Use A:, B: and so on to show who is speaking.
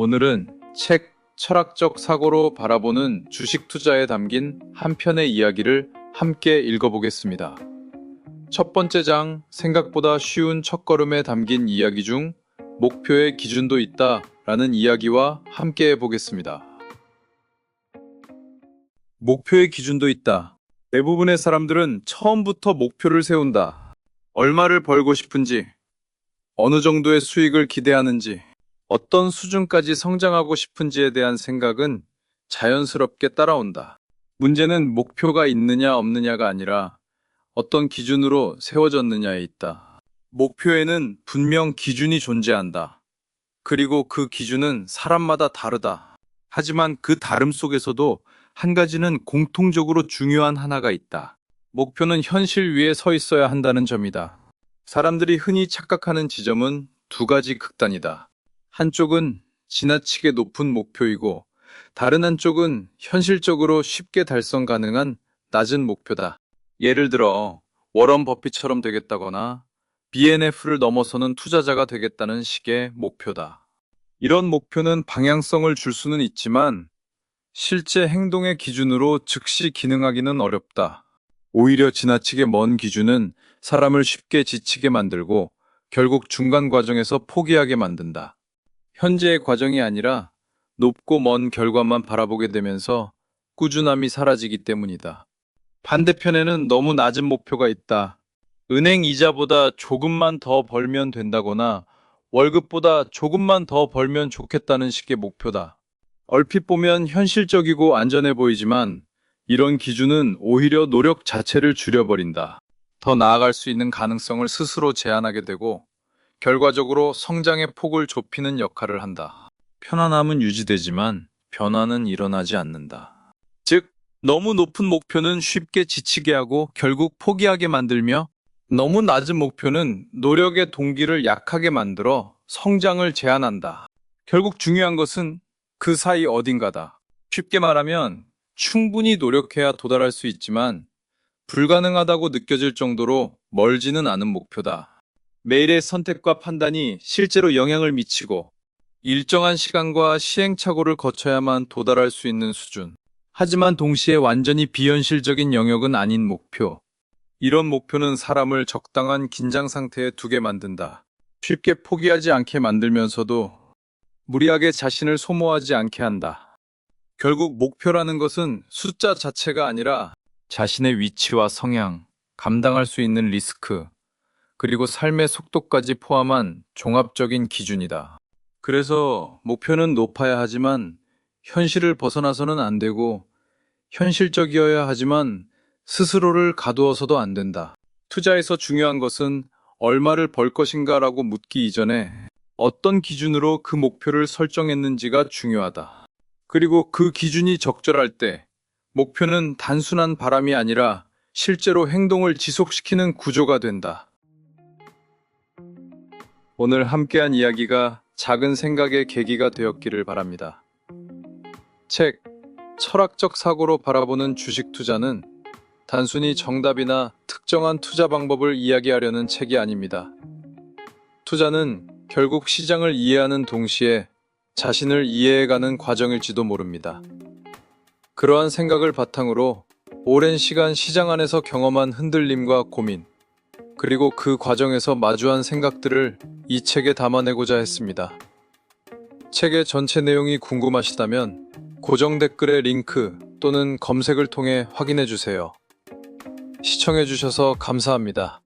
A: 오늘은 책 철학적 사고로 바라보는 주식 투자에 담긴 한 편의 이야기를 함께 읽어보겠습니다. 첫 번째 장, 생각보다 쉬운 첫걸음에 담긴 이야기 중 목표의 기준도 있다 라는 이야기와 함께 해보겠습니다. 목표의 기준도 있다. 대부분의 사람들은 처음부터 목표를 세운다. 얼마를 벌고 싶은지, 어느 정도의 수익을 기대하는지, 어떤 수준까지 성장하고 싶은지에 대한 생각은 자연스럽게 따라온다. 문제는 목표가 있느냐 없느냐가 아니라 어떤 기준으로 세워졌느냐에 있다. 목표에는 분명 기준이 존재한다. 그리고 그 기준은 사람마다 다르다. 하지만 그 다름 속에서도 한 가지는 공통적으로 중요한 하나가 있다. 목표는 현실 위에 서 있어야 한다는 점이다. 사람들이 흔히 착각하는 지점은 두 가지 극단이다. 한쪽은 지나치게 높은 목표이고 다른 한쪽은 현실적으로 쉽게 달성 가능한 낮은 목표다. 예를 들어 워런 버핏처럼 되겠다거나 BNF를 넘어서는 투자자가 되겠다는 식의 목표다. 이런 목표는 방향성을 줄 수는 있지만 실제 행동의 기준으로 즉시 기능하기는 어렵다. 오히려 지나치게 먼 기준은 사람을 쉽게 지치게 만들고 결국 중간 과정에서 포기하게 만든다. 현재의 과정이 아니라 높고 먼 결과만 바라보게 되면서 꾸준함이 사라지기 때문이다. 반대편에는 너무 낮은 목표가 있다. 은행 이자보다 조금만 더 벌면 된다거나 월급보다 조금만 더 벌면 좋겠다는 식의 목표다. 얼핏 보면 현실적이고 안전해 보이지만 이런 기준은 오히려 노력 자체를 줄여버린다. 더 나아갈 수 있는 가능성을 스스로 제한하게 되고 결과적으로 성장의 폭을 좁히는 역할을 한다. 편안함은 유지되지만 변화는 일어나지 않는다. 즉, 너무 높은 목표는 쉽게 지치게 하고 결국 포기하게 만들며 너무 낮은 목표는 노력의 동기를 약하게 만들어 성장을 제한한다. 결국 중요한 것은 그 사이 어딘가다. 쉽게 말하면 충분히 노력해야 도달할 수 있지만 불가능하다고 느껴질 정도로 멀지는 않은 목표다. 매일의 선택과 판단이 실제로 영향을 미치고 일정한 시간과 시행착오를 거쳐야만 도달할 수 있는 수준. 하지만 동시에 완전히 비현실적인 영역은 아닌 목표. 이런 목표는 사람을 적당한 긴장 상태에 두게 만든다. 쉽게 포기하지 않게 만들면서도 무리하게 자신을 소모하지 않게 한다. 결국 목표라는 것은 숫자 자체가 아니라 자신의 위치와 성향, 감당할 수 있는 리스크, 그리고 삶의 속도까지 포함한 종합적인 기준이다. 그래서 목표는 높아야 하지만 현실을 벗어나서는 안 되고 현실적이어야 하지만 스스로를 가두어서도 안 된다. 투자에서 중요한 것은 얼마를 벌 것인가라고 묻기 이전에 어떤 기준으로 그 목표를 설정했는지가 중요하다. 그리고 그 기준이 적절할 때 목표는 단순한 바람이 아니라 실제로 행동을 지속시키는 구조가 된다. 오늘 함께한 이야기가 작은 생각의 계기가 되었기를 바랍니다. 책, 철학적 사고로 바라보는 주식 투자는 단순히 정답이나 특정한 투자 방법을 이야기하려는 책이 아닙니다. 투자는 결국 시장을 이해하는 동시에 자신을 이해해가는 과정일지도 모릅니다. 그러한 생각을 바탕으로 오랜 시간 시장 안에서 경험한 흔들림과 고민, 그리고 그 과정에서 마주한 생각들을 이 책에 담아내고자 했습니다. 책의 전체 내용이 궁금하시다면 고정 댓글의 링크 또는 검색을 통해 확인해 주세요. 시청해 주셔서 감사합니다.